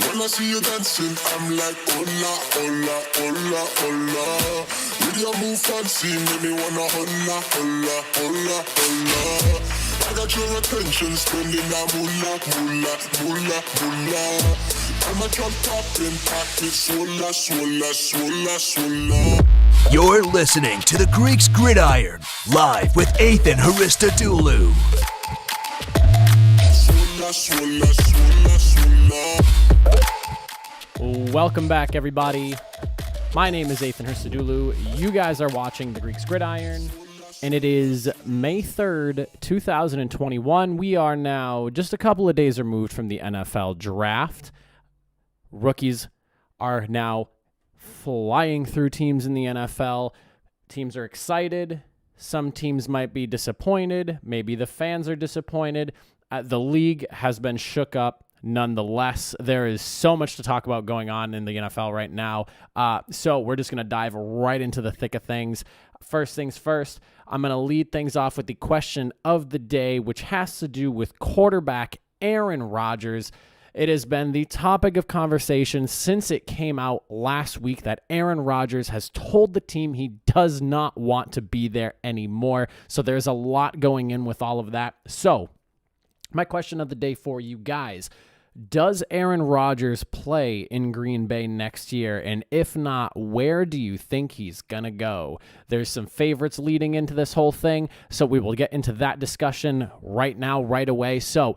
When I see you dancing, I'm like, hola, hola, hola, hola. With your move fancy, make me wanna hola, hola, hola, hola. I got your attention, spending that moolah, moolah, moolah, moolah. I'm a drop popping, pocket, swolla, swolla, swolla, swolla. You're listening to the Greeks Gridiron, live with Ethan Haristadoulou. Swolla, swolla, swolla, swolla. Welcome back, everybody. My name is Ethan Haristadoulou. You guys are watching the Greeks Gridiron, and it is May 3rd, 2021. We are now just a couple of days removed from the NFL draft. Rookies are now flying through teams in the NFL. Teams are excited. Some teams might be disappointed. Maybe the fans are disappointed. The league has been shook up. Nonetheless, there is so much to talk about going on in the NFL right now. So we're just going to dive right into the thick of things. First things first, I'm going to lead things off with the question of the day, which has to do with quarterback Aaron Rodgers. It has been the topic of conversation since it came out last week that Aaron Rodgers has told the team he does not want to be there anymore. So there's a lot going in with all of that. So my question of the day for you guys: does Aaron Rodgers play in Green Bay next year? And if not, where do you think he's going to go? There's some favorites leading into this whole thing, so we will get into that discussion right now, right away. So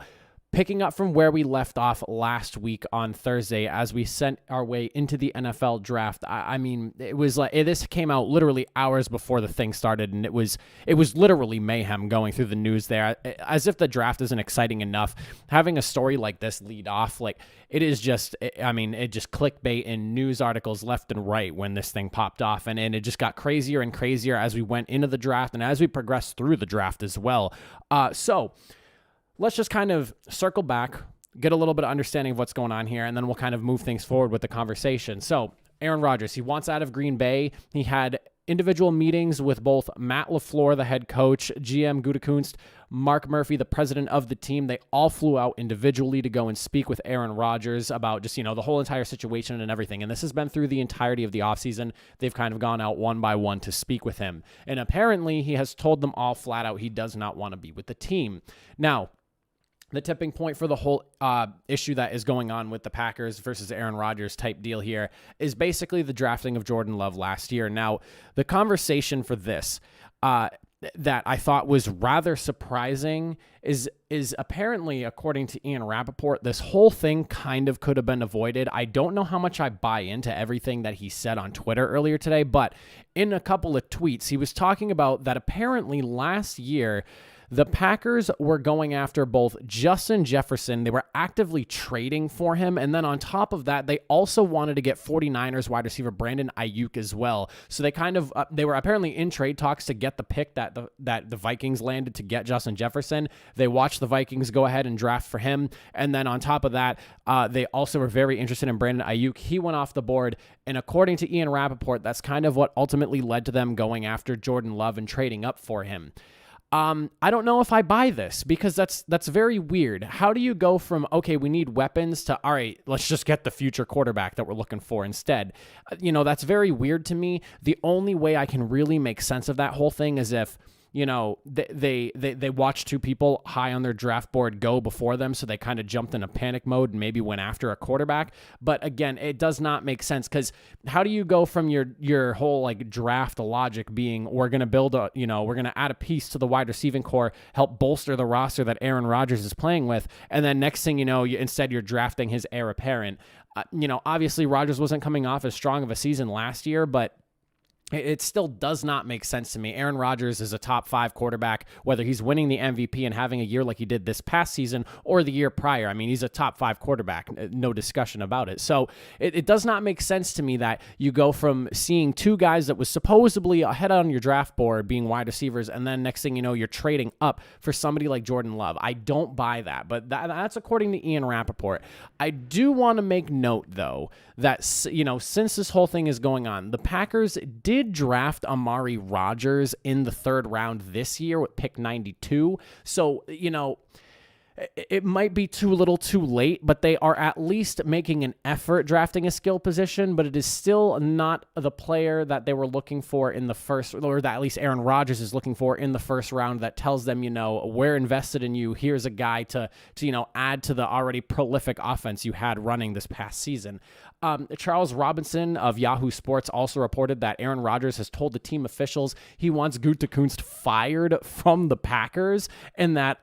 picking up from where we left off last week on Thursday as we sent our way into the NFL draft, I mean, it was like this came out literally hours before the thing started, and it was literally mayhem going through the news there. As if the draft isn't exciting enough, having a story like this lead off, like it is just, I mean, it just clickbait in news articles left and right when this thing popped off, and it just got crazier and crazier as we went into the draft and as we progressed through the draft as well. So let's just kind of circle back, get a little bit of understanding of what's going on here, and then we'll kind of move things forward with the conversation. So Aaron Rodgers, he wants out of Green Bay. He had individual meetings with both Matt LaFleur, the head coach, GM Gutekunst, Mark Murphy, the president of the team. They all flew out individually to go and speak with Aaron Rodgers about just, the whole entire situation and everything. And this has been through the entirety of the offseason. They've kind of gone out one by one to speak with him. And apparently he has told them all flat out he does not want to be with the team. Now, the tipping point for the whole issue that is going on with the Packers versus Aaron Rodgers type deal here is basically the drafting of Jordan Love last year. Now, the conversation for this that I thought was rather surprising is apparently, according to Ian Rappaport, this whole thing kind of could have been avoided. I don't know how much I buy into everything that he said on Twitter earlier today, but in a couple of tweets, he was talking about that apparently last year, the Packers were going after both Justin Jefferson. They were actively trading for him. And then on top of that, they also wanted to get 49ers wide receiver Brandon Ayuk as well. So they kind of, they were apparently in trade talks to get the pick that the Vikings landed to get Justin Jefferson. They watched the Vikings go ahead and draft for him. And then on top of that, they also were very interested in Brandon Ayuk. He went off the board. And according to Ian Rappaport, that's kind of what ultimately led to them going after Jordan Love and trading up for him. I don't know if I buy this because that's very weird. How do you go from, okay, we need weapons to, all right, let's just get the future quarterback that we're looking for instead? That's very weird to me. The only way I can really make sense of that whole thing is if, they watched two people high on their draft board go before them, so they kind of jumped in a panic mode and maybe went after a quarterback. But again, it does not make sense because how do you go from your whole like draft logic being we're going to build we're going to add a piece to the wide receiving core, help bolster the roster that Aaron Rodgers is playing with, and then next thing you know, instead you're drafting his heir apparent. Obviously Rodgers wasn't coming off as strong of a season last year, but it still does not make sense to me. Aaron Rodgers is a top 5 quarterback, whether he's winning the MVP and having a year like he did this past season or the year prior. I mean, he's a top 5 quarterback, no discussion about it. So it does not make sense to me that you go from seeing two guys that was supposedly ahead on your draft board being wide receivers, and then next thing you know, you're trading up for somebody like Jordan Love. I don't buy that, but that's according to Ian Rappaport. I do want to make note, though, that, since this whole thing is going on, the Packers did draft Amari Rodgers in the 3rd round this year with pick 92. So, it might be too little too late, but they are at least making an effort drafting a skill position, but it is still not the player that they were looking for in the first, or that at least Aaron Rodgers is looking for in the first round, that tells them, we're invested in you. Here's a guy to add to the already prolific offense you had running this past season. Charles Robinson of Yahoo Sports also reported that Aaron Rodgers has told the team officials he wants Gutekunst fired from the Packers, and that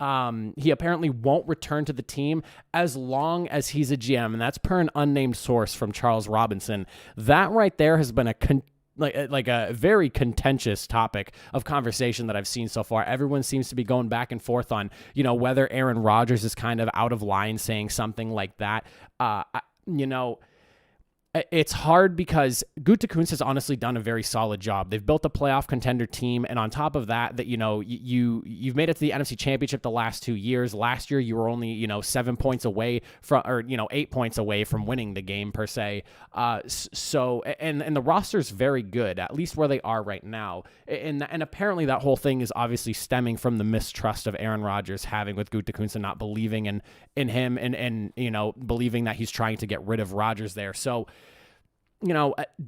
he apparently won't return to the team as long as he's a GM, and that's per an unnamed source from Charles Robinson. That right there has been a very contentious topic of conversation that I've seen so far. Everyone seems to be going back and forth on, whether Aaron Rodgers is kind of out of line saying something like that. It's hard because Gutekunst has honestly done a very solid job. They've built a playoff contender team, and on top of that, you've made it to the NFC Championship the last 2 years. Last year, you were only 7 points away from, or 8 points away from winning the game per se. So the roster's very good, at least where they are right now. And apparently that whole thing is obviously stemming from the mistrust of Aaron Rodgers having with Gutekunst and not believing in him and believing that he's trying to get rid of Rodgers there. So,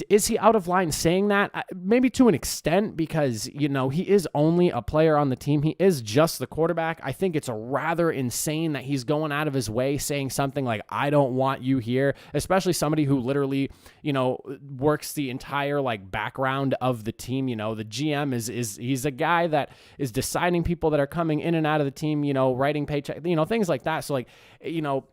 is he out of line saying that? Maybe to an extent, because, he is only a player on the team. He is just the quarterback. I think it's rather insane that he's going out of his way saying something like, I don't want you here, especially somebody who literally, works the entire background of the team. The GM he's a guy that is deciding people that are coming in and out of the team, writing paycheck, things like that. So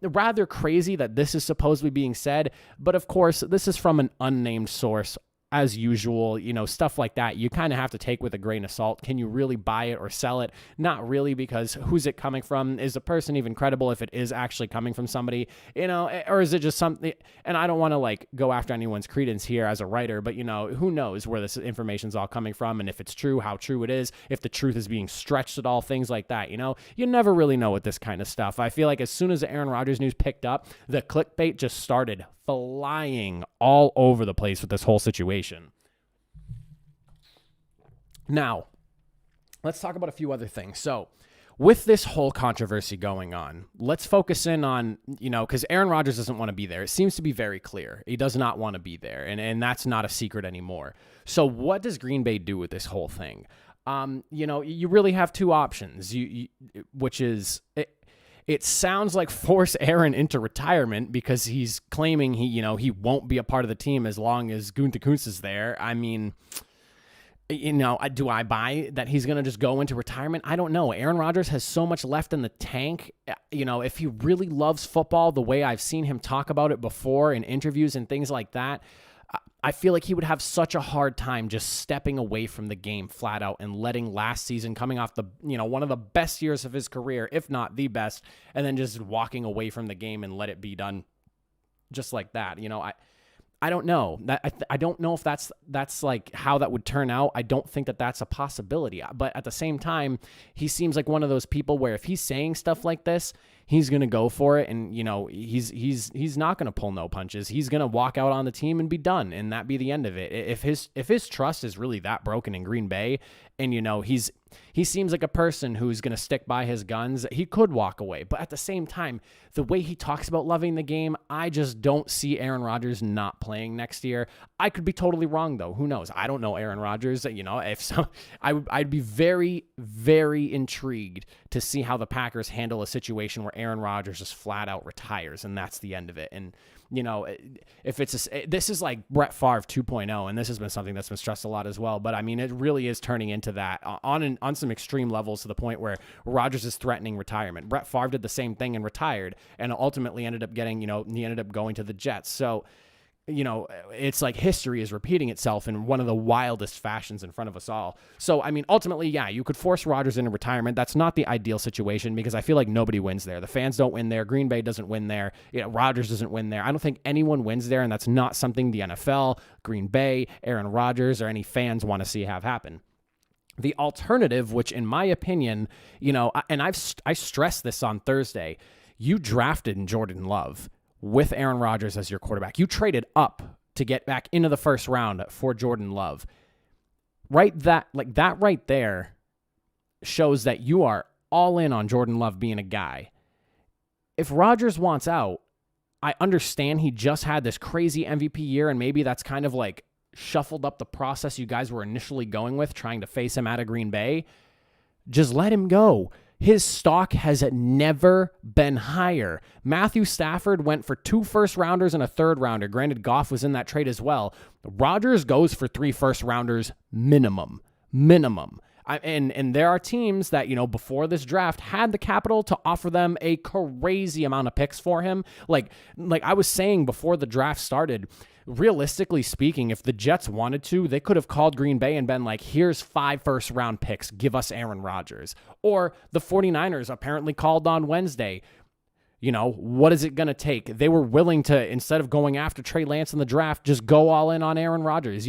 rather crazy that this is supposedly being said, but of course this is from an unnamed source. As usual, stuff like that, you kind of have to take with a grain of salt. Can you really buy it or sell it? Not really, because who's it coming from? Is the person even credible if it is actually coming from somebody, or is it just something? And I don't want to go after anyone's credence here as a writer, but who knows where this information's all coming from, and if it's true, how true it is, if the truth is being stretched at all, things like that. You never really know with this kind of stuff. I feel like as soon as the Aaron Rodgers news picked up, the clickbait just started flying all over the place with this whole situation. Now, let's talk about a few other things. So, with this whole controversy going on, let's focus in on, because Aaron Rodgers doesn't want to be there. It seems to be very clear. He does not want to be there, and that's not a secret anymore. So, what does Green Bay do with this whole thing? You really have two options, which is... It sounds like force Aaron into retirement because he's claiming he won't be a part of the team as long as Gutekunst is there. I mean, do I buy that he's going to just go into retirement? I don't know. Aaron Rodgers has so much left in the tank. If he really loves football the way I've seen him talk about it before in interviews and things like that, I feel like he would have such a hard time just stepping away from the game flat out and letting last season, coming off the, one of the best years of his career, if not the best, and then just walking away from the game and let it be done just like that. I don't know. I don't know if that's how that would turn out. I don't think that that's a possibility. But at the same time, he seems like one of those people where if he's saying stuff like this, he's going to go for it, and he's not going to pull no punches. He's going to walk out on the team and be done, and that be the end of it. If his trust is really that broken in Green Bay, and he seems like a person who's going to stick by his guns, he could walk away. But at the same time, the way he talks about loving the game, I just don't see Aaron Rodgers not playing next year. I could be totally wrong, though. Who knows? I don't know Aaron Rodgers. I'd be very, very intrigued to see how the Packers handle a situation where Aaron Rodgers just flat out retires, and that's the end of it. And if this is like Brett Favre 2.0, and this has been something that's been stressed a lot as well. But I mean, it really is turning into that on some extreme levels, to the point where Rodgers is threatening retirement. Brett Favre did the same thing and retired, and ultimately ended up getting, he ended up going to the Jets. So, it's like history is repeating itself in one of the wildest fashions in front of us all. So, I mean, ultimately, yeah, you could force Rodgers into retirement. That's not the ideal situation, because I feel like nobody wins there. The fans don't win there. Green Bay doesn't win there. Rodgers doesn't win there. I don't think anyone wins there, and that's not something the NFL, Green Bay, Aaron Rodgers, or any fans want to see have happen. The alternative, which in my opinion, and I stressed this on Thursday, you drafted Jordan Love with Aaron Rodgers as your quarterback. You traded up to get back into the first round for Jordan Love. That right there shows that you are all in on Jordan Love being a guy. if Rodgers wants out, I understand he just had this crazy MVP year, and maybe that's kind of like shuffled up the process you guys were initially going with, trying to face him out of Green Bay. Just let him go. His stock has never been higher. Matthew Stafford went for 2 first-rounders and a third-rounder. Granted, Goff was in that trade as well. Rodgers goes for 3 first-rounders minimum. And there are teams that, before this draft had the capital to offer them a crazy amount of picks for him. Like I was saying before the draft started, realistically speaking, if the Jets wanted to, they could have called Green Bay and been like, here's 5 first-round picks. Give us Aaron Rodgers. Or the 49ers apparently called on Wednesday. What is it going to take? They were willing to, instead of going after Trey Lance in the draft, just go all in on Aaron Rodgers.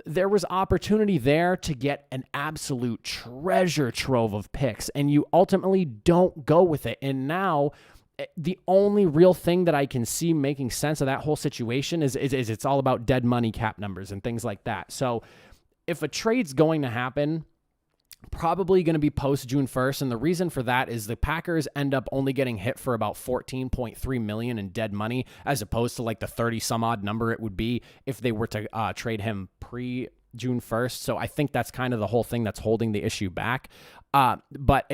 There was opportunity there to get an absolute treasure trove of picks, and you ultimately don't go with it. And now the only real thing that I can see making sense of that whole situation is it's all about dead money, cap numbers, and things like that. So if a trade's going to happen, probably going to be post June 1st. And the reason for that is the Packers end up only getting hit for about $14.3 million in dead money, as opposed to like the 30 some odd number it would be if they were to trade him pre June 1st. So I think that's kind of the whole thing that's holding the issue back. But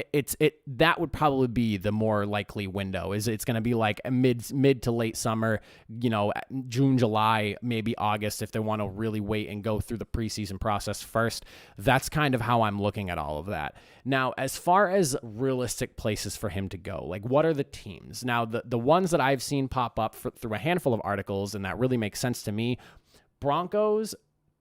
that would probably be the more likely window. Is it's going to be like a mid to late summer, June, July, maybe August, if they want to really wait and go through the preseason process first. That's kind of how I'm looking at all of that. Now, as far as realistic places for him to go, like what are the teams? Now, the ones that I've seen pop up through a handful of articles, and that really makes sense to me, Broncos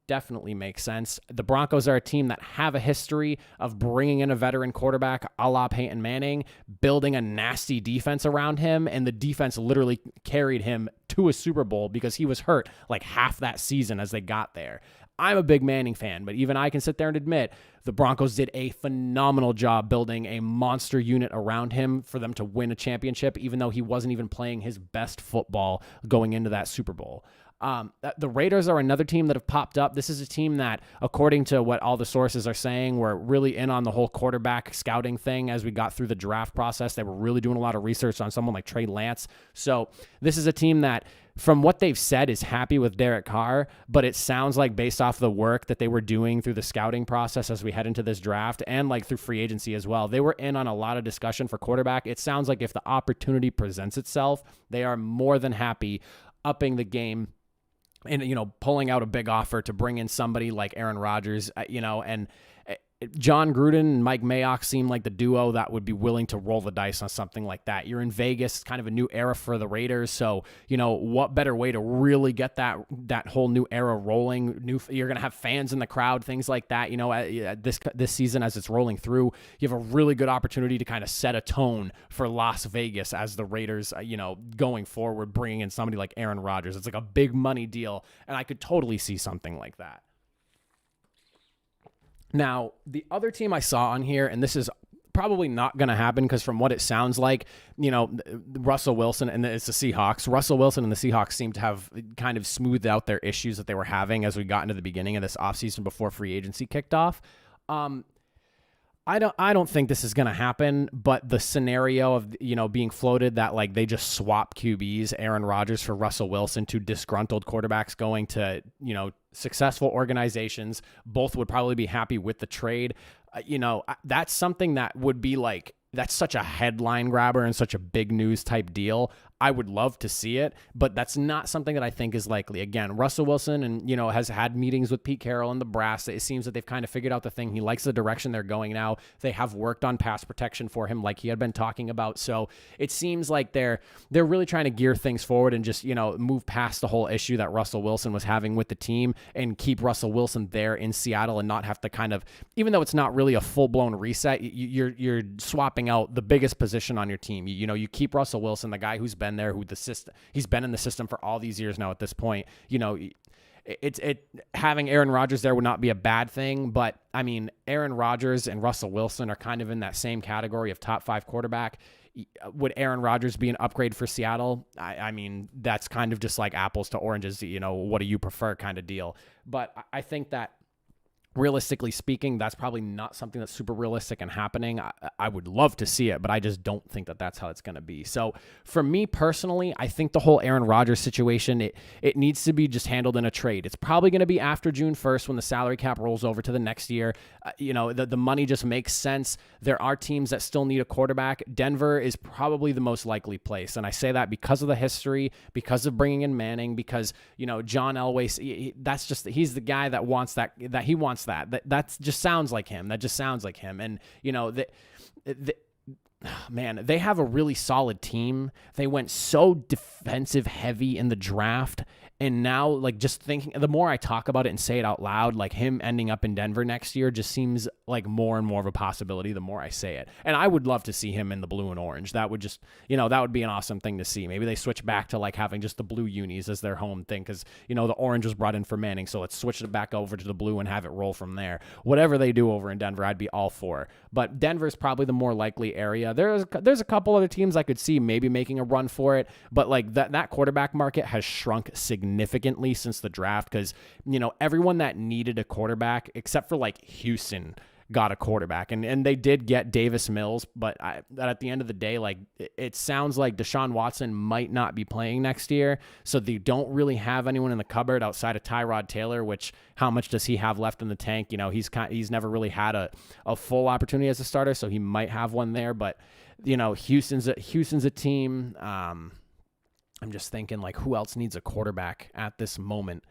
definitely makes sense. The Broncos are a team that have a history of bringing in a veteran quarterback a la Peyton Manning, building a nasty defense around him, and the defense literally carried him to a Super Bowl because he was hurt like half that season as they got there. I'm a big Manning fan, but even I can sit there and admit the Broncos did a phenomenal job building a monster unit around him for them to win a championship, even though he wasn't even playing his best football going into that Super Bowl. The Raiders are another team that have popped up. This is a team that, according to what all the sources are saying, were really in on the whole quarterback scouting thing as we got through the draft process. They were really doing a lot of research on someone like Trey Lance. So this is a team that, from what they've said, is happy with Derek Carr, but it sounds like based off the work that they were doing through the scouting process as we head into this draft and like through free agency as well, they were in on a lot of discussion for quarterback. It sounds like if the opportunity presents itself, they are more than happy upping the game and, pulling out a big offer to bring in somebody like Aaron Rodgers, and John Gruden and Mike Mayock seem like the duo that would be willing to roll the dice on something like that. You're in Vegas, kind of a new era for the Raiders. So, what better way to really get that whole new era rolling? You're going to have fans in the crowd, things like that. This season as it's rolling through, you have a really good opportunity to kind of set a tone for Las Vegas as the Raiders, going forward, bringing in somebody like Aaron Rodgers. It's like a big money deal, and I could totally see something like that. Now, the other team I saw on here, and this is probably not going to happen because from what it sounds like, Russell Wilson, and it's the Seahawks. Russell Wilson and the Seahawks seem to have kind of smoothed out their issues that they were having as we got into the beginning of this offseason before free agency kicked off. I don't think this is going to happen, but the scenario of, being floated that like they just swap QBs, Aaron Rodgers for Russell Wilson, to disgruntled quarterbacks going to, successful organizations, both would probably be happy with the trade. That's something that would be like, that's such a headline grabber and such a big news type deal. I would love to see it, but that's not something that I think is likely. Again, Russell Wilson and, has had meetings with Pete Carroll and the brass. It seems that they've kind of figured out the thing. He likes the direction they're going now. They have worked on pass protection for him like he had been talking about. So it seems like they're really trying to gear things forward and just, move past the whole issue that Russell Wilson was having with the team and keep Russell Wilson there in Seattle and not have to kind of, even though it's not really a full-blown reset, you're swapping out the biggest position on your team. You keep Russell Wilson, the guy who's been there, he's been in the system for all these years now at this point. Having Aaron Rodgers there would not be a bad thing, but I mean, Aaron Rodgers and Russell Wilson are kind of in that same category of top 5 quarterback. Would Aaron Rodgers be an upgrade for Seattle? I mean, that's kind of just like apples to oranges, what do you prefer kind of deal. But I think that realistically speaking, that's probably not something that's super realistic and happening. I would love to see it, but I just don't think that that's how it's going to be. So for me personally, I think the whole Aaron Rodgers situation, it needs to be just handled in a trade. It's probably going to be after June 1st when the salary cap rolls over to the next year. The money just makes sense. There are teams that still need a quarterback. Denver is probably the most likely place. And I say that because of the history, because of bringing in Manning, because, John Elway, he's the guy that wants that he wants that just sounds like him. That just sounds like him. And, man, they have a really solid team. They went so defensive heavy in the draft. And now, like, just thinking, the more I talk about it and say it out loud, like him ending up in Denver next year just seems like more and more of a possibility the more I say it. And I would love to see him in the blue and orange. That would just, that would be an awesome thing to see. Maybe they switch back to like having just the blue unis as their home thing because, the orange was brought in for Manning. So let's switch it back over to the blue and have it roll from there. Whatever they do over in Denver, I'd be all for. But Denver's probably the more likely area. There's a couple other teams I could see maybe making a run for it. But like that quarterback market has shrunk significantly since the draft because, everyone that needed a quarterback, except for like Houston, got a quarterback. And they did get Davis Mills, but at the end of the day, like it sounds like Deshaun Watson might not be playing next year. So they don't really have anyone in the cupboard outside of Tyrod Taylor, which how much does he have left in the tank? He's never really had a full opportunity as a starter, so he might have one there. But, Houston's a team. I'm just thinking, like, who else needs a quarterback at this moment?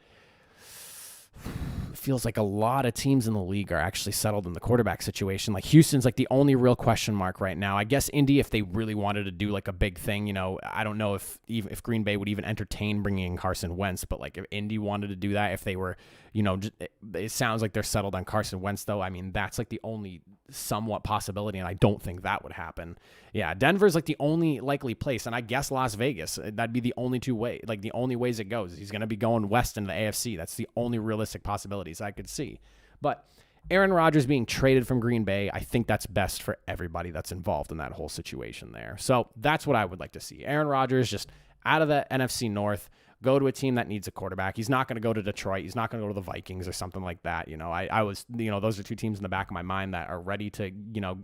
It feels like a lot of teams in the league are actually settled in the quarterback situation. Like, Houston's, like, the only real question mark right now. I guess Indy, if they really wanted to do, like, a big thing, I don't know if Green Bay would even entertain bringing in Carson Wentz. But, like, if Indy wanted to do that, if they were, it sounds like they're settled on Carson Wentz, though. I mean, that's, like, the only somewhat possibility, and I don't think that would happen. Yeah, Denver's like the only likely place, and I guess Las Vegas, that'd be the only the only ways it goes. He's going to be going west in the AFC. That's the only realistic possibilities I could see. But Aaron Rodgers being traded from Green Bay, I think that's best for everybody that's involved in that whole situation there. So that's what I would like to see. Aaron Rodgers just out of the NFC North, go to a team that needs a quarterback. He's not going to go to Detroit. He's not going to go to the Vikings or something like that. I was, those are two teams in the back of my mind that are ready to,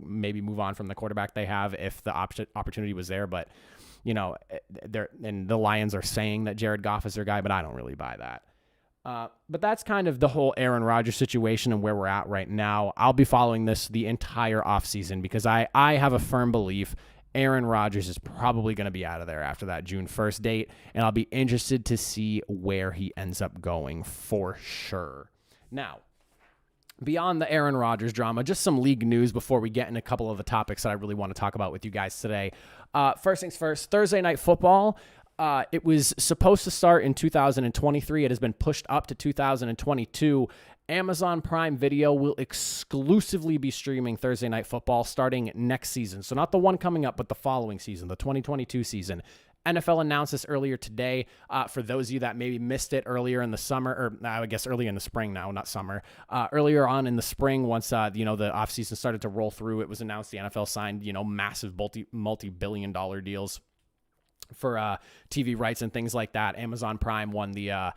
maybe move on from the quarterback they have if the opportunity was there. But, and the Lions are saying that Jared Goff is their guy, but I don't really buy that. But that's kind of the whole Aaron Rodgers situation and where we're at right now. I'll be following this the entire offseason because I have a firm belief Aaron Rodgers is probably going to be out of there after that June 1st date, and I'll be interested to see where he ends up going for sure. Now, beyond the Aaron Rodgers drama, just some league news before we get in a couple of the topics that I really want to talk about with you guys today. First things first, Thursday Night Football. It was supposed to start in 2023. It has been pushed up to 2022. Amazon Prime Video will exclusively be streaming Thursday Night Football starting next season. So not the one coming up, but the following season, the 2022 season. NFL announced this earlier today. For those of you that maybe missed it earlier in the summer, or I guess earlier in the spring now, not summer. Earlier on in the spring, once the offseason started to roll through, it was announced the NFL signed massive multi-billion-dollar deals for TV rights and things like that. Amazon Prime won the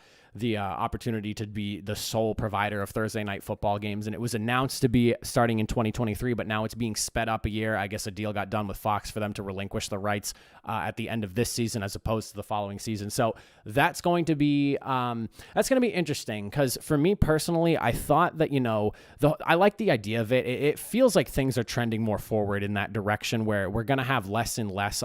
opportunity to be the sole provider of Thursday Night Football games, and it was announced to be starting in 2023, but now it's being sped up a year. I guess a deal got done with Fox for them to relinquish the rights at the end of this season as opposed to the following season. So that's going to be interesting because for me personally, I thought that I like the idea of it. It feels like things are trending more forward in that direction where we're going to have less and less.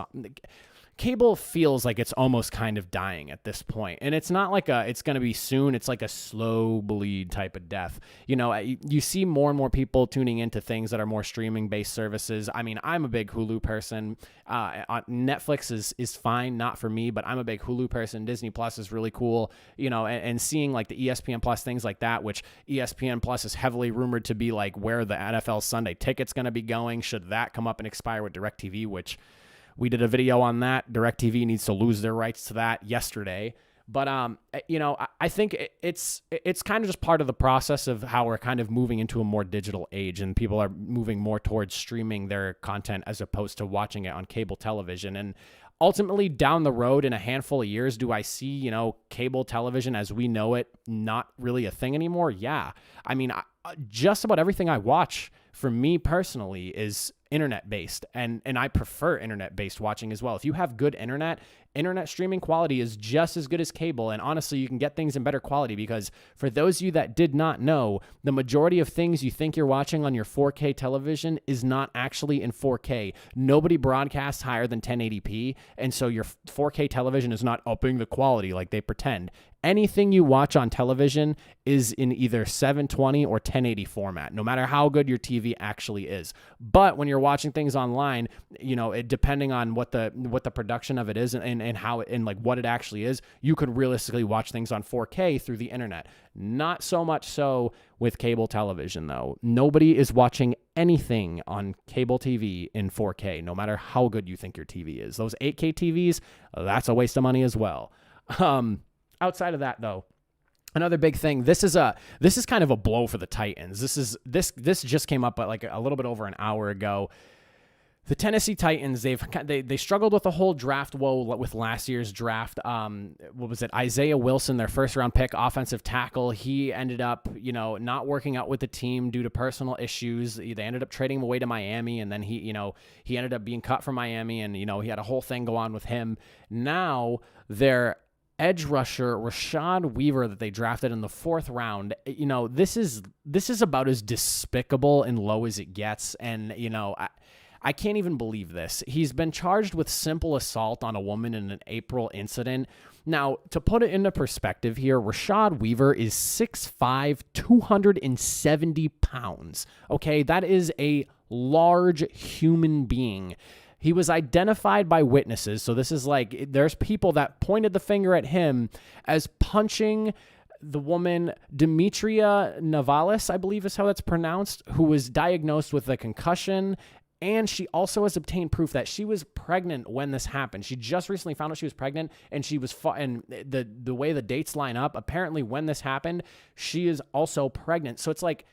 Cable feels like it's almost kind of dying at this point. And it's not like it's going to be soon. It's like a slow bleed type of death. You see more and more people tuning into things that are more streaming based services. I mean, I'm a big Hulu person. Netflix is fine, not for me, but I'm a big Hulu person. Disney Plus is really cool, and seeing like the ESPN Plus, things like that, which ESPN Plus is heavily rumored to be like where the NFL Sunday ticket's going to be going. Should that come up and expire with DirecTV, which we did a video on that. DirecTV needs to lose their rights to that yesterday. But, I think it's kind of just part of the process of how we're kind of moving into a more digital age and people are moving more towards streaming their content as opposed to watching it on cable television. And ultimately down the road in a handful of years, do I see, cable television as we know it not really a thing anymore? Yeah. I mean, just about everything I watch, for me personally, is internet-based, and I prefer internet-based watching as well. If you have good internet streaming quality is just as good as cable, and honestly, you can get things in better quality, because for those of you that did not know, the majority of things you think you're watching on your 4K television is not actually in 4K. Nobody broadcasts higher than 1080p, and so your 4K television is not upping the quality like they pretend. Anything you watch on television is in either 720 or 1080 format, no matter how good your TV actually is. But when you're watching things online, depending on what the production of it is and how it, and like what it actually is, you could realistically watch things on 4K through the internet. Not so much so with cable television, though. Nobody is watching anything on cable TV in 4K, no matter how good you think your TV is. Those 8K TVs, that's a waste of money as well. Outside of that, though, another big thing. This is kind of a blow for the Titans. This just came up like a little bit over an hour ago. The Tennessee Titans, they struggled with the whole draft woe with last year's draft. What was it? Isaiah Wilson, their first round pick, offensive tackle. He ended up, not working out with the team due to personal issues. They ended up trading him away to Miami, and then he ended up being cut from Miami, and he had a whole thing go on with him. Now their edge rusher Rashad Weaver that they drafted in the 4th round, this is about as despicable and low as it gets, and I can't even believe this. He's been charged with simple assault on a woman in an April incident. Now, to put it into perspective here, Rashad Weaver is 6'5", 270 pounds. Okay, that is a large human being. He was identified by witnesses, so this is like, there's people that pointed the finger at him as punching the woman, Demetria Navalis, I believe is how that's pronounced, who was diagnosed with a concussion, and she also has obtained proof that she was pregnant when this happened. She just recently found out she was pregnant, and she was, and the way the dates line up, apparently when this happened, she is also pregnant. So it's like,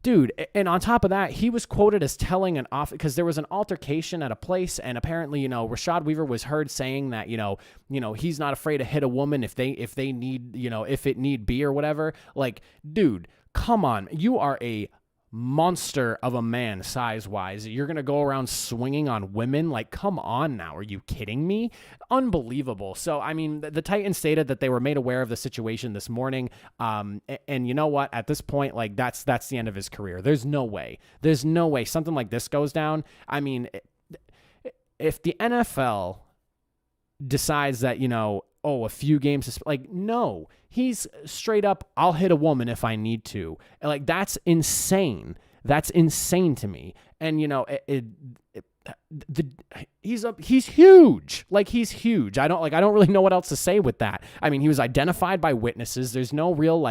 dude, and on top of that, he was quoted as telling because there was an altercation at a place, and apparently, Rashad Weaver was heard saying that, he's not afraid to hit a woman if they need, if it need be or whatever. Like, dude, come on. You are a monster of a man size-wise. You're going to go around swinging on women? Like, come on now. Are you kidding me? Unbelievable. So, I mean, the Titans stated that they were made aware of the situation this morning. And you know what? At this point, like, that's the end of his career. There's no way something like this goes down. I mean, if the NFL decides that, a few games, like, no, he's straight up, I'll hit a woman if I need to. Like, that's insane. That's insane to me. And, he's huge. Like, he's huge. I don't really know what else to say with that. I mean, he was identified by witnesses. There's no real,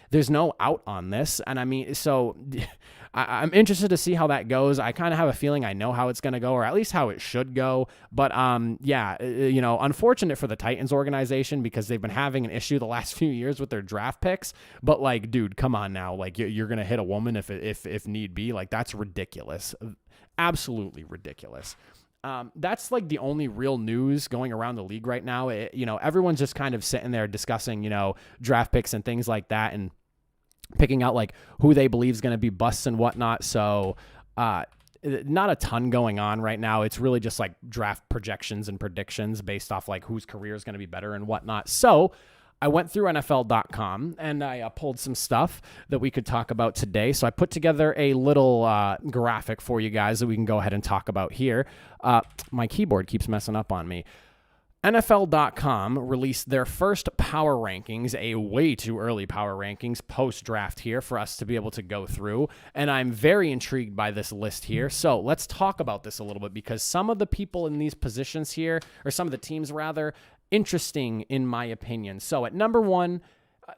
there's no out on this. And I mean, so I'm interested to see how that goes. I kind of have a feeling I know how it's going to go, or at least how it should go. But yeah, unfortunate for the Titans organization, because they've been having an issue the last few years with their draft picks. But like, dude, come on now. Like, you're going to hit a woman if need be. Like, that's ridiculous. Absolutely ridiculous. That's like the only real news going around the league right now. Everyone's just kind of sitting there discussing, draft picks and things like that, and picking out like who they believe is going to be busts and whatnot. So, not a ton going on right now. It's really just like draft projections and predictions based off like whose career is going to be better and whatnot. So I went through NFL.com and I pulled some stuff that we could talk about today. So I put together a little graphic for you guys that we can go ahead and talk about here. My keyboard keeps messing up on me. NFL.com released their first power rankings, a way too early power rankings post-draft here for us to be able to go through, and I'm very intrigued by this list here. So let's talk about this a little bit, because some of the people in these positions here, or some of the teams rather, interesting in my opinion. So at number 1,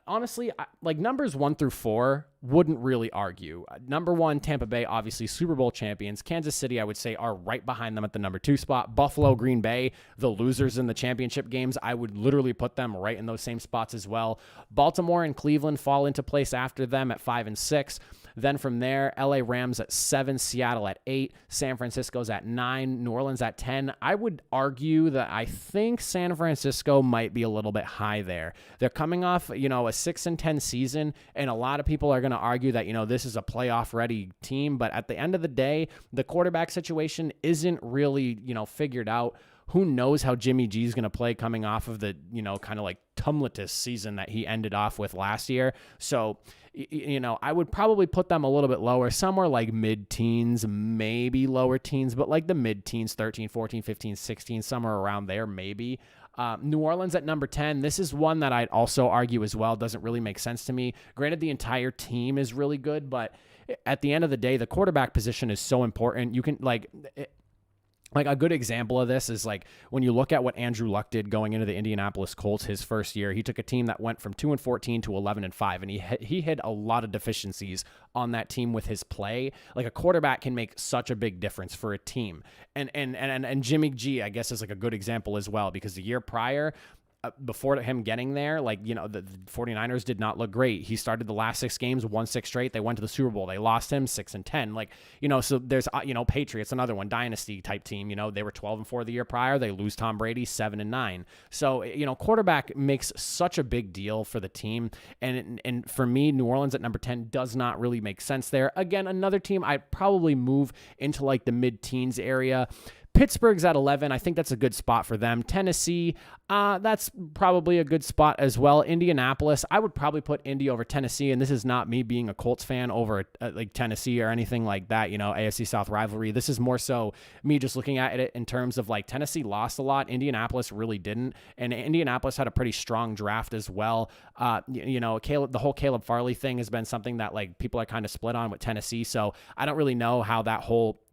honestly, like numbers 1 through 4 wouldn't really argue. Number 1, Tampa Bay, obviously Super Bowl champions. Kansas City, I would say, are right behind them at the number 2 spot. Buffalo, Green Bay, the losers in the championship games. I would literally put them right in those same spots as well. Baltimore and Cleveland fall into place after them at 5 and 6. Then from there, LA Rams at 7, Seattle at 8, San Francisco's at 9, New Orleans at 10. I would argue that I think San Francisco might be a little bit high there. They're coming off, a 6-10 season, and a lot of people are going to argue that, this is a playoff ready team. But at the end of the day, the quarterback situation isn't really, figured out. Who knows how Jimmy G is going to play coming off of the, kind of like tumultuous season that he ended off with last year. So, I would probably put them a little bit lower, somewhere like mid-teens, maybe lower teens, but like the mid-teens, 13, 14, 15, 16, somewhere around there, maybe. New Orleans at number 10. This is one that I'd also argue as well. Doesn't really make sense to me. Granted, the entire team is really good, but at the end of the day, the quarterback position is so important. You can like a good example of this is like when you look at what Andrew Luck did going into the Indianapolis Colts his first year. He took a team that went from 2-14 to 11-5, and he hit a lot of deficiencies on that team with his play. Like a quarterback can make such a big difference for a team. And Jimmy G, I guess, is like a good example as well, because the year prior, before him getting there, the 49ers did not look great. He started the last 6 games, won 6 straight. They went to the Super Bowl. They lost him 6-10. So there's, Patriots, another one, dynasty type team. They were 12-4 the year prior. They lose Tom Brady 7-9. So, quarterback makes such a big deal for the team. And for me, New Orleans at number 10 does not really make sense there. Again, another team I'd probably move into like the mid-teens area. Pittsburgh's at 11. I think that's a good spot for them. Tennessee, that's probably a good spot as well. Indianapolis, I would probably put Indy over Tennessee, and this is not me being a Colts fan over like Tennessee or anything like that, AFC South rivalry. This is more so me just looking at it in terms of like Tennessee lost a lot. Indianapolis really didn't, and Indianapolis had a pretty strong draft as well. The whole Caleb Farley thing has been something that like people are kind of split on with Tennessee, so I don't really know how that whole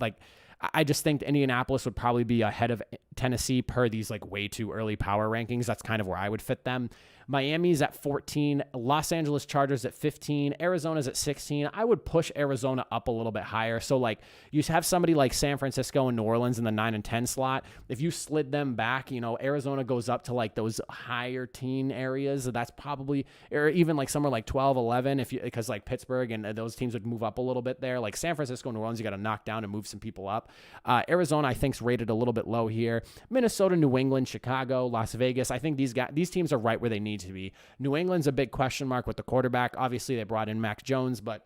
I just think Indianapolis would probably be ahead of Tennessee per these like way too early power rankings. That's kind of where I would fit them. Miami's at 14, Los Angeles Chargers at 15, Arizona's at 16. I would push Arizona up a little bit higher. So like you have somebody like San Francisco and New Orleans in the 9 and 10 slot. If you slid them back, Arizona goes up to like those higher teen areas. That's probably, or even like somewhere like 12, 11, because like Pittsburgh and those teams would move up a little bit there. Like San Francisco, New Orleans, you got to knock down and move some people up. Arizona, I think, is rated a little bit low here. Minnesota, New England, Chicago, Las Vegas. I think these teams are right where they need to be. New England's a big question mark with the quarterback. Obviously, they brought in Mac Jones, but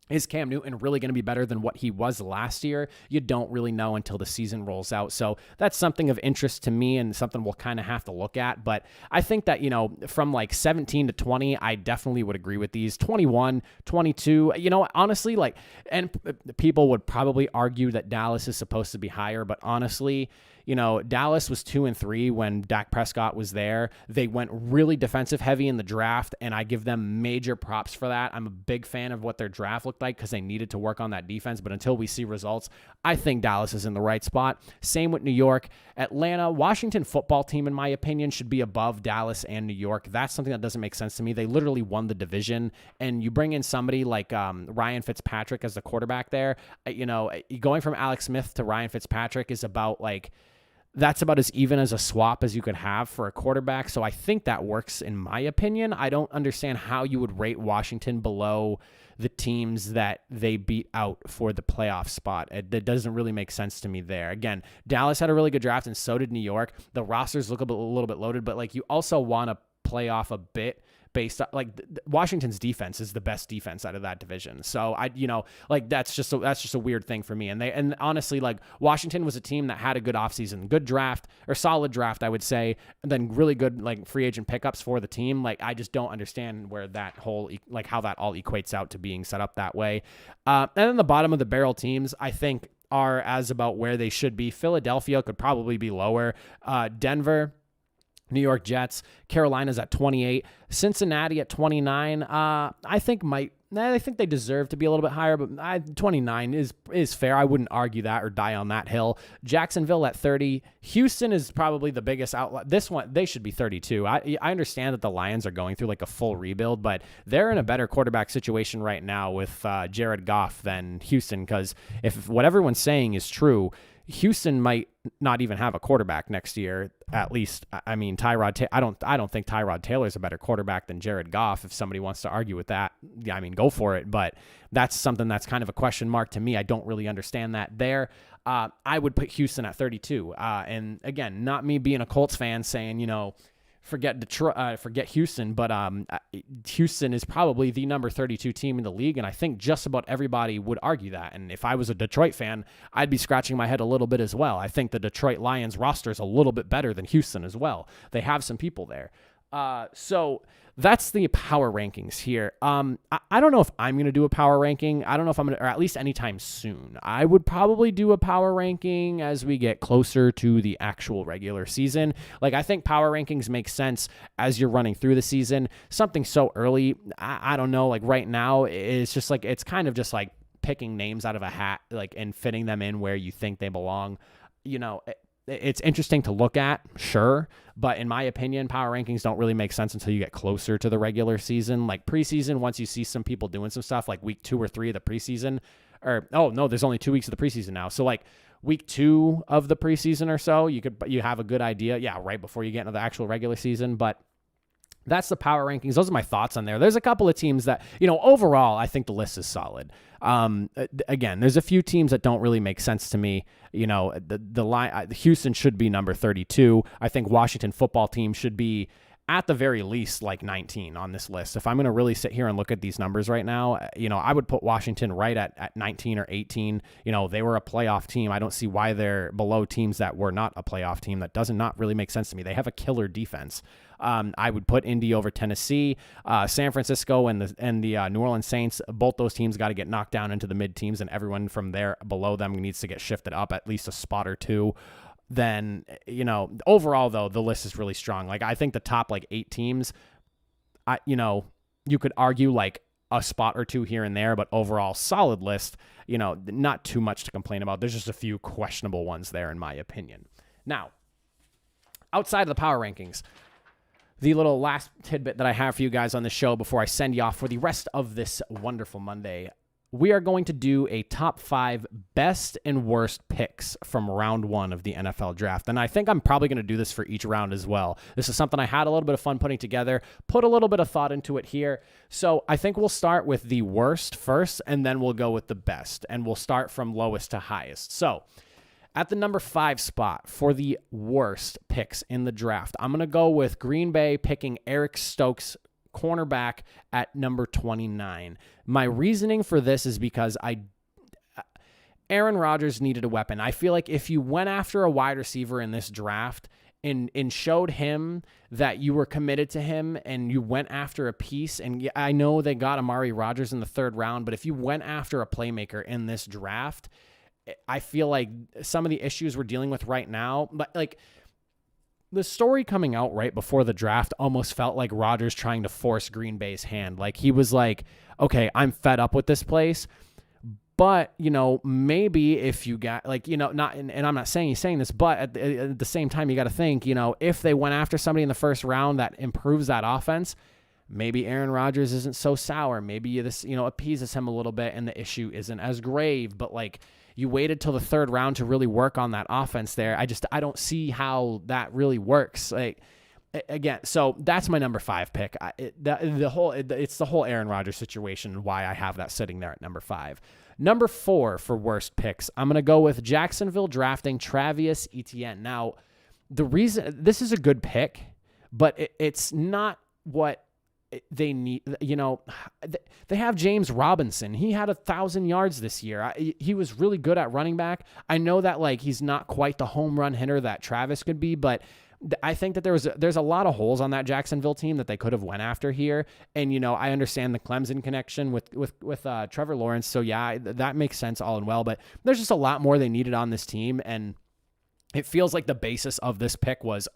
is Cam Newton really going to be better than what he was last year? You don't really know until the season rolls out. So that's something of interest to me and something we'll kind of have to look at. But I think that, from like 17 to 20, I definitely would agree with these. 21, 22, honestly, and people would probably argue that Dallas is supposed to be higher, but honestly, Dallas was 2-3 when Dak Prescott was there. They went really defensive heavy in the draft, and I give them major props for that. I'm a big fan of what their draft looked like because they needed to work on that defense, but until we see results, I think Dallas is in the right spot. Same with New York. Atlanta, Washington football team, in my opinion, should be above Dallas and New York. That's something that doesn't make sense to me. They literally won the division, and you bring in somebody like Ryan Fitzpatrick as the quarterback there. Going from Alex Smith to Ryan Fitzpatrick is about that's about as even as a swap as you could have for a quarterback. So I think that works in my opinion. I don't understand how you would rate Washington below the teams that they beat out for the playoff spot. That doesn't really make sense to me there. Again, Dallas had a really good draft and so did New York. The rosters look a little bit loaded, but you also want to play off a bit based on Washington's defense is the best defense out of that division. So that's just a weird thing for me. And honestly, Washington was a team that had a good offseason, good draft or solid draft, I would say, and then really good free agent pickups for the team. I just don't understand where that whole how that all equates out to being set up that way. And then the bottom of the barrel teams, I think, are as about where they should be. Philadelphia could probably be lower. Denver, New York Jets, Carolina's at 28, Cincinnati at 29. I think they deserve to be a little bit higher, but 29 is fair. I wouldn't argue that or die on that hill. Jacksonville at 30. Houston is probably the biggest outlier. This one, they should be 32. I understand that the Lions are going through a full rebuild, but they're in a better quarterback situation right now with Jared Goff than Houston, because if what everyone's saying is true, Houston might not even have a quarterback next year. At least, I mean, I don't think Tyrod Taylor's a better quarterback than Jared Goff. If somebody wants to argue with that, yeah, I mean, go for it. But that's something that's kind of a question mark to me. I don't really understand that there. I would put Houston at 32. And again, not me being a Colts fan saying, forget Detroit, forget Houston, but Houston is probably the number 32 team in the league, and I think just about everybody would argue that. And if I was a Detroit fan, I'd be scratching my head a little bit as well. I think the Detroit Lions roster is a little bit better than Houston as well. They have some people there. So that's the power rankings here. I don't know if I'm going to do a power ranking. I don't know if I'm going to, or at least anytime soon. I would probably do a power ranking as we get closer to the actual regular season. Like, I think power rankings make sense as you're running through the season. Something so early, I don't know, like right now, it's just like, it's kind of just like picking names out of a hat, like, and fitting them in where you think they belong. It's interesting to look at, sure, but in my opinion, power rankings don't really make sense until you get closer to the regular season. Like preseason, once you see some people doing some stuff, like week 2 or 3 of the preseason, there's only 2 weeks of the preseason now. So like week 2 of the preseason or so, you have a good idea. Yeah, right before you get into the actual regular season, but that's the power rankings. Those are my thoughts on there. There's a couple of teams that, overall, I think the list is solid. Again, there's a few teams that don't really make sense to me. The line, Houston should be number 32. I think Washington football team should be at the very least like 19 on this list. If I'm going to really sit here and look at these numbers right now, I would put Washington right at 19 or 18. They were a playoff team. I don't see why they're below teams that were not a playoff team. That does not really make sense to me. They have a killer defense. I would put Indy over Tennessee, San Francisco, and the New Orleans Saints. Both those teams got to get knocked down into the mid teams, and everyone from there below them needs to get shifted up at least a spot or two. Then, overall though, the list is really strong. Like, I think the top like 8 teams, you could argue like a spot or two here and there, but overall solid list, not too much to complain about. There's just a few questionable ones there in my opinion. Now, outside of the power rankings, the little last tidbit that I have for you guys on the show before I send you off for the rest of this wonderful Monday, we are going to do a top 5 best and worst picks from round 1 of the NFL draft. And I think I'm probably going to do this for each round as well. This is something I had a little bit of fun putting together, put a little bit of thought into it here. So I think we'll start with the worst first, and then we'll go with the best. And we'll start from lowest to highest. So at the number 5 spot for the worst picks in the draft, I'm going to go with Green Bay picking Eric Stokes, cornerback, at number 29. My reasoning for this is because Aaron Rodgers needed a weapon. I feel like if you went after a wide receiver in this draft and showed him that you were committed to him and you went after a piece, and I know they got Amari Rodgers in the 3rd round, but if you went after a playmaker in this draft, I feel like some of the issues we're dealing with right now, but like the story coming out right before the draft almost felt like Rodgers trying to force Green Bay's hand. Like he was like, okay, I'm fed up with this place, but maybe if you got not, and I'm not saying he's saying this, but at the same time, you got to think, if they went after somebody in the 1st round that improves that offense, maybe Aaron Rodgers isn't so sour. Maybe this, appeases him a little bit and the issue isn't as grave, but like, you waited till the 3rd round to really work on that offense there. I don't see how that really works. Like, again, so that's my number 5 pick. It's the whole Aaron Rodgers situation and why I have that sitting there at number 5. Number 4 for worst picks, I'm going to go with Jacksonville drafting Travis Etienne. Now, the reason this is a good pick, but it's not what they need. They have James Robinson. He had 1,000 yards this year. He was really good at running back. I know that like he's not quite the home run hitter that Travis could be, but I think that there's a lot of holes on that Jacksonville team that they could have went after here. And I understand the Clemson connection with Trevor Lawrence. So yeah, that makes sense all and well. But there's just a lot more they needed on this team, and it feels like the basis of this pick was,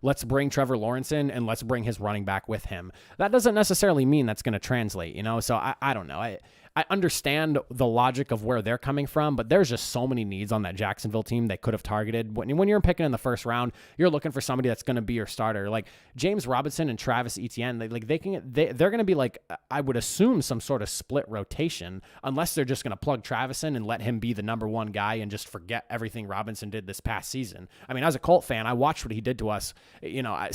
let's bring Trevor Lawrence in and let's bring his running back with him. That doesn't necessarily mean that's going to translate, So I don't know. I understand the logic of where they're coming from, but there's just so many needs on that Jacksonville team they could have targeted. When you're picking in the first round, you're looking for somebody that's going to be your starter. Like James Robinson and Travis Etienne, they're going to be like, I would assume, some sort of split rotation, unless they're just going to plug Travis in and let him be the number one guy and just forget everything Robinson did this past season. I mean, as a Colt fan, I watched what he did to us, I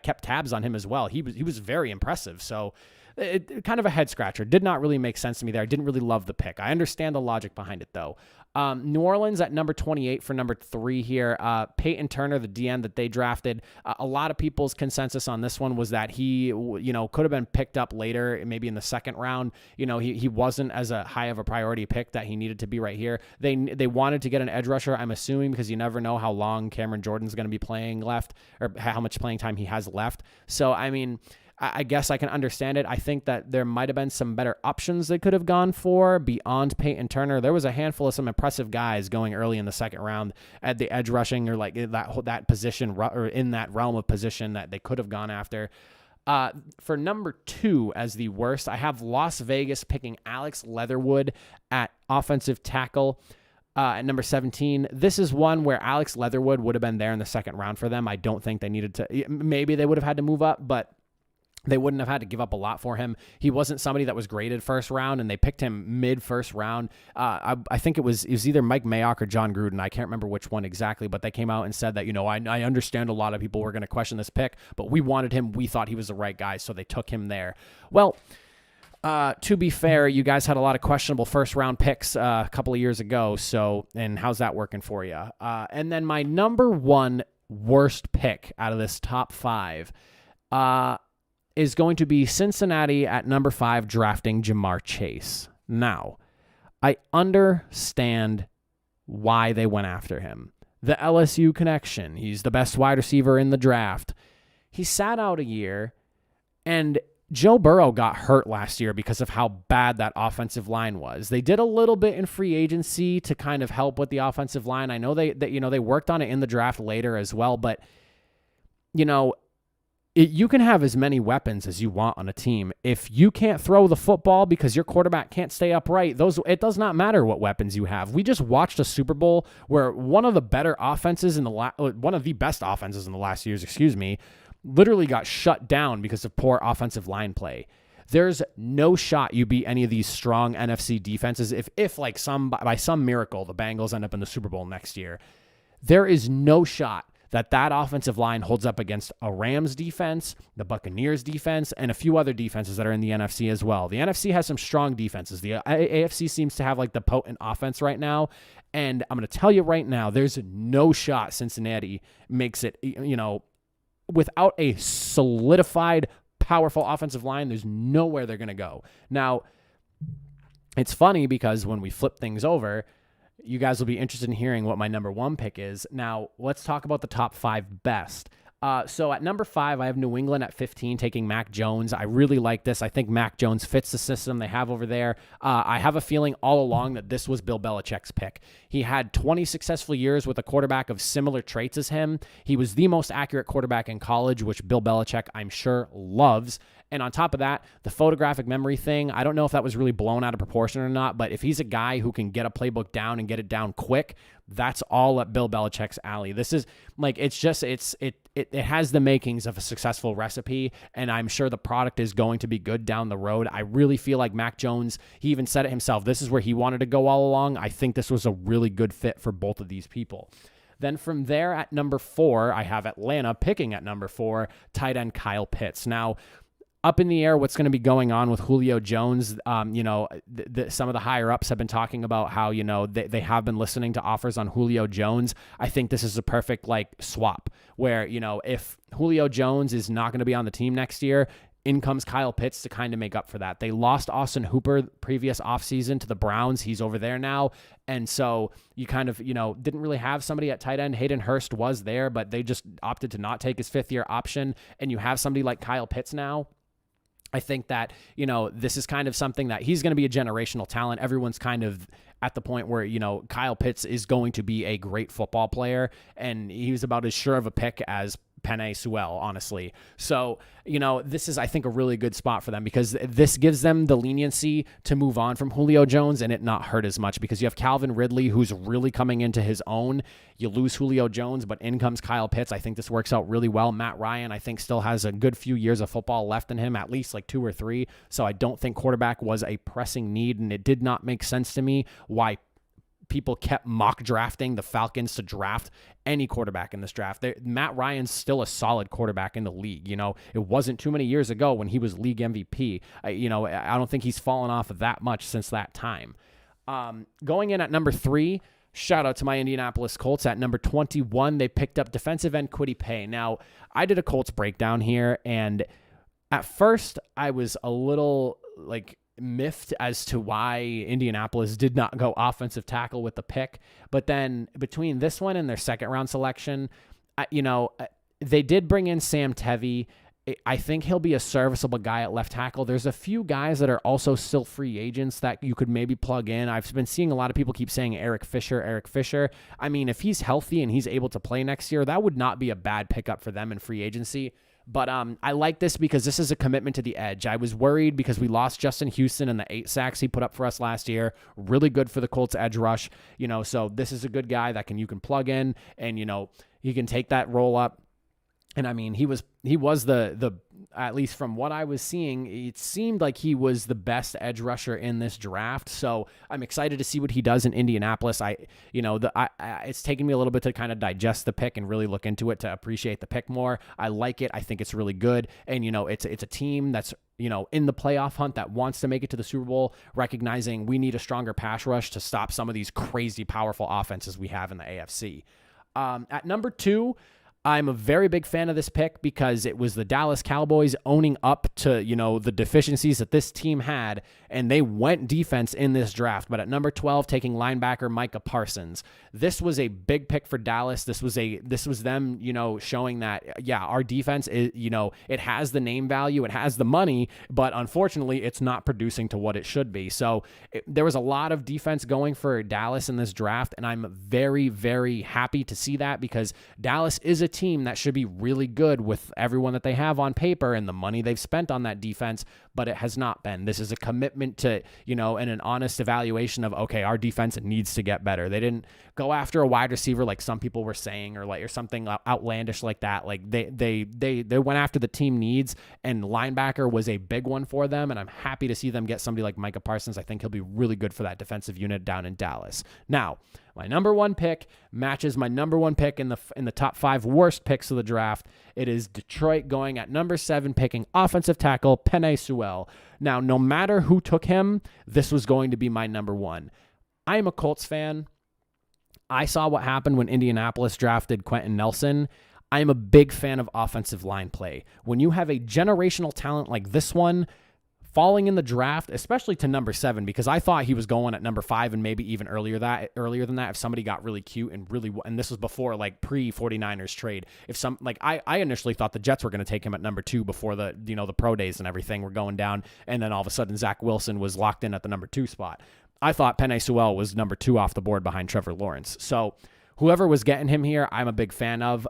kept tabs on him as well. He was very impressive. So it kind of a head scratcher. Did not really make sense to me there. I didn't really love the pick. I understand the logic behind it though. New Orleans at number 28 for number 3 here. Peyton Turner, the DN that they drafted. A lot of people's consensus on this one was that he, could have been picked up later, maybe in the second round. He wasn't as a high of a priority pick that he needed to be right here. They wanted to get an edge rusher, I'm assuming, because you never know how long Cameron Jordan's going to be playing left, or how much playing time he has left. So, I mean, I guess I can understand it. I think that there might have been some better options they could have gone for beyond Peyton Turner. There was a handful of some impressive guys going early in the second round at the edge rushing, or like that position, or in that realm of position that they could have gone after. For number 2 as the worst, I have Las Vegas picking Alex Leatherwood at offensive tackle. At number 17, this is one where Alex Leatherwood would have been there in the second round for them. I don't think they needed to. Maybe they would have had to move up, but they wouldn't have had to give up a lot for him. He wasn't somebody that was graded first round, and they picked him mid-first round. I think it was either Mike Mayock or John Gruden. I can't remember which one exactly, but they came out and said that, I understand a lot of people were going to question this pick, but we wanted him. We thought he was the right guy, so they took him there. Well, to be fair, you guys had a lot of questionable first-round picks a couple of years ago, and how's that working for you? And then my number 1 worst pick out of this top 5 is going to be Cincinnati at number 5 drafting Jamar Chase. Now, I understand why they went after him. The LSU connection. He's the best wide receiver in the draft. He sat out a year, and Joe Burrow got hurt last year because of how bad that offensive line was. They did a little bit in free agency to kind of help with the offensive line. I know they worked on it in the draft later as well, but you can have as many weapons as you want on a team. If you can't throw the football because your quarterback can't stay upright, it does not matter what weapons you have. We just watched a Super Bowl where one of the best offenses in the last years, literally got shut down because of poor offensive line play. There's no shot you beat any of these strong NFC defenses if by some miracle the Bengals end up in the Super Bowl next year. There is no shot that offensive line holds up against a Rams defense, the Buccaneers defense, and a few other defenses that are in the NFC as well. The NFC has some strong defenses. The AFC seems to have like the potent offense right now. And I'm going to tell you right now, there's no shot Cincinnati makes it, without a solidified, powerful offensive line, there's nowhere they're going to go. Now, it's funny because when we flip things over, you guys will be interested in hearing what my number 1 pick is. Now, let's talk about the top 5 best. So at number 5, I have New England at 15 taking Mac Jones. I really like this. I think Mac Jones fits the system they have over there. I have a feeling all along that this was Bill Belichick's pick. He had 20 successful years with a quarterback of similar traits as him. He was the most accurate quarterback in college, which Bill Belichick, I'm sure, loves. And on top of that, the photographic memory thing, I don't know if that was really blown out of proportion or not, but if he's a guy who can get a playbook down and get it down quick, that's all at Bill Belichick's alley. This is like, it has the makings of a successful recipe, and I'm sure the product is going to be good down the road. I really feel like Mac Jones, he even said it himself, this is where he wanted to go all along. I think this was a really good fit for both of these people. Then from there at number 4, I have Atlanta picking at number 4, tight end Kyle Pitts. Now, up in the air what's going to be going on with Julio Jones. Some of the higher ups have been talking about how, they have been listening to offers on Julio Jones. I think this is a perfect swap where, if Julio Jones is not going to be on the team next year, in comes Kyle Pitts to kind of make up for that. They lost Austin Hooper previous offseason to the Browns. He's over there now. And so you kind of, didn't really have somebody at tight end. Hayden Hurst was there, but they just opted to not take his 5th-year option. And you have somebody like Kyle Pitts now. I think that, this is kind of something that he's going to be a generational talent. Everyone's kind of at the point where, Kyle Pitts is going to be a great football player, and he was about as sure of a pick as Penei Sewell, honestly. So, this is, I think, a really good spot for them because this gives them the leniency to move on from Julio Jones and it not hurt as much because you have Calvin Ridley, who's really coming into his own. You lose Julio Jones, but in comes Kyle Pitts. I think this works out really well. Matt Ryan, I think, still has a good few years of football left in him, at least like 2 or 3. So I don't think quarterback was a pressing need, and it did not make sense to me why people kept mock drafting the Falcons to draft any quarterback in this draft. Matt Ryan's still a solid quarterback in the league. It wasn't too many years ago when he was league MVP. I don't think he's fallen off of that much since that time. Going in at number 3, shout out to my Indianapolis Colts. At number 21, they picked up defensive end Kwity Paye. Now, I did a Colts breakdown here, and at first I was a little miffed as to why Indianapolis did not go offensive tackle with the pick. But then between this one and their second round selection, they did bring in Sam Tevy. I think he'll be a serviceable guy at left tackle. There's a few guys that are also still free agents that you could maybe plug in. I've been seeing a lot of people keep saying Eric Fisher. I mean, if he's healthy and he's able to play next year, that would not be a bad pickup for them in free agency. But I like this because this is a commitment to the edge. I was worried because we lost Justin Houston and the 8 sacks he put up for us last year. Really good for the Colts edge rush. So this is a good guy that you can plug in and, he can take that roll up. And I mean, he was the at least from what I was seeing, it seemed like he was the best edge rusher in this draft. So I'm excited to see what he does in Indianapolis. It's taken me a little bit to kind of digest the pick and really look into it to appreciate the pick more. I like it. I think it's really good. And, it's a team that's, in the playoff hunt that wants to make it to the Super Bowl, recognizing we need a stronger pass rush to stop some of these crazy powerful offenses we have in the AFC. At number 2, I'm a very big fan of this pick because it was the Dallas Cowboys owning up to, the deficiencies that this team had, and they went defense in this draft. But at number 12, taking linebacker Micah Parsons. This was a big pick for Dallas. This was them, showing that, our defense is, it has the name value, it has the money, but unfortunately it's not producing to what it should be. So there was a lot of defense going for Dallas in this draft, and I'm very, very happy to see that because Dallas is a team that should be really good with everyone that they have on paper and the money they've spent on that defense, but it has not been. This is a commitment to, and an honest evaluation of, okay, our defense needs to get better. They didn't go after a wide receiver like some people were saying, or something outlandish like that. Like they went after the team needs, and linebacker was a big one for them, and I'm happy to see them get somebody like Micah Parsons. I think he'll be really good for that defensive unit down in Dallas. Now, my number 1 pick matches my number 1 pick in the top 5 worst picks of the draft. It is Detroit going at number 7, picking offensive tackle Penei Sewell. Now, no matter who took him, this was going to be my number 1. I am a Colts fan. I saw what happened when Indianapolis drafted Quentin Nelson. I am a big fan of offensive line play. When you have a generational talent like this one, falling in the draft, especially to number 7, because I thought he was going at number 5 and maybe even earlier than that if somebody got really cute and this was before pre-49ers trade. I initially thought the Jets were going to take him at number 2 before the pro days and everything were going down, and then all of a sudden Zach Wilson was locked in at the number 2 spot. I thought Penei Sewell was number 2 off the board behind Trevor Lawrence. So whoever was getting him here, I'm a big fan of.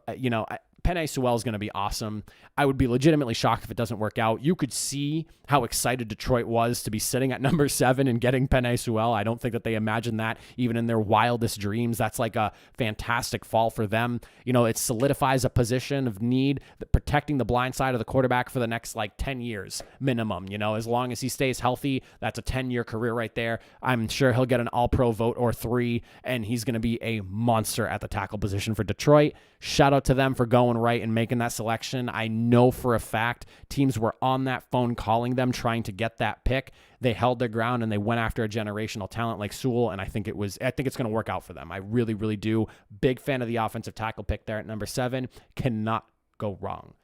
Penei Sewell is going to be awesome. I would be legitimately shocked if it doesn't work out. You could see how excited Detroit was to be sitting at number 7 and getting Penei Sewell. I don't think that they imagined that even in their wildest dreams. That's like a fantastic fall for them. It solidifies a position of need, protecting the blind side of the quarterback for the next 10 years minimum. As long as he stays healthy, that's a 10-year career right there. I'm sure he'll get an all-pro vote or 3, and he's going to be a monster at the tackle position for Detroit. Shout out to them for going right and making that selection. I know for a fact teams were on that phone calling them trying to get that pick. They held their ground and they went after a generational talent like Sewell, and I think it's going to work out for them. I really, really do. Big fan of the offensive tackle pick there at number 7. Cannot go wrong.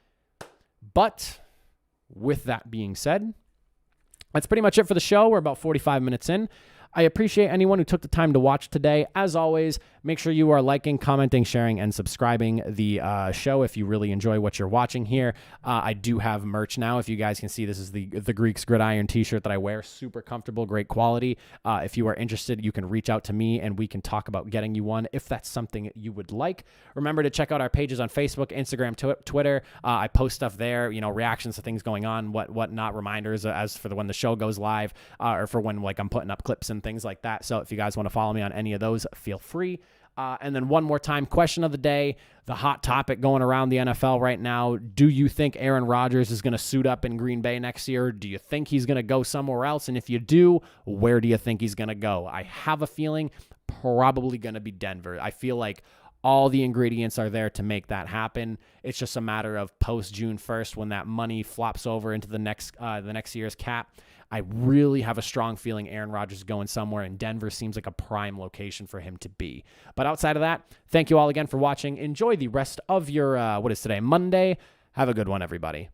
But with that being said, that's pretty much it for the show. We're about 45 minutes in. I appreciate anyone who took the time to watch today. As always, Make sure you are liking, commenting, sharing, and subscribing the show if you really enjoy what you're watching here. I do have merch now. If you guys can see, this is the Greeks Gridiron t-shirt that I wear. Super comfortable, great quality. If you are interested, you can reach out to me and we can talk about getting you one if that's something you would like. Remember to check out our pages on Facebook, Instagram, Twitter. I post stuff there, reactions to things going on, what not, reminders as for when the show goes live, or for when I'm putting up clips and things like that. So if you guys want to follow me on any of those, feel free. And then one more time, question of the day, the hot topic going around the NFL right now. Do you think Aaron Rodgers is going to suit up in Green Bay next year? Do you think he's going to go somewhere else? And if you do, where do you think he's going to go? I have a feeling probably going to be Denver. I feel like all the ingredients are there to make that happen. It's just a matter of post June 1st when that money flops over into the next year's cap. I really have a strong feeling Aaron Rodgers is going somewhere, and Denver seems like a prime location for him to be. But outside of that, thank you all again for watching. Enjoy the rest of your, what is today, Monday. Have a good one, everybody.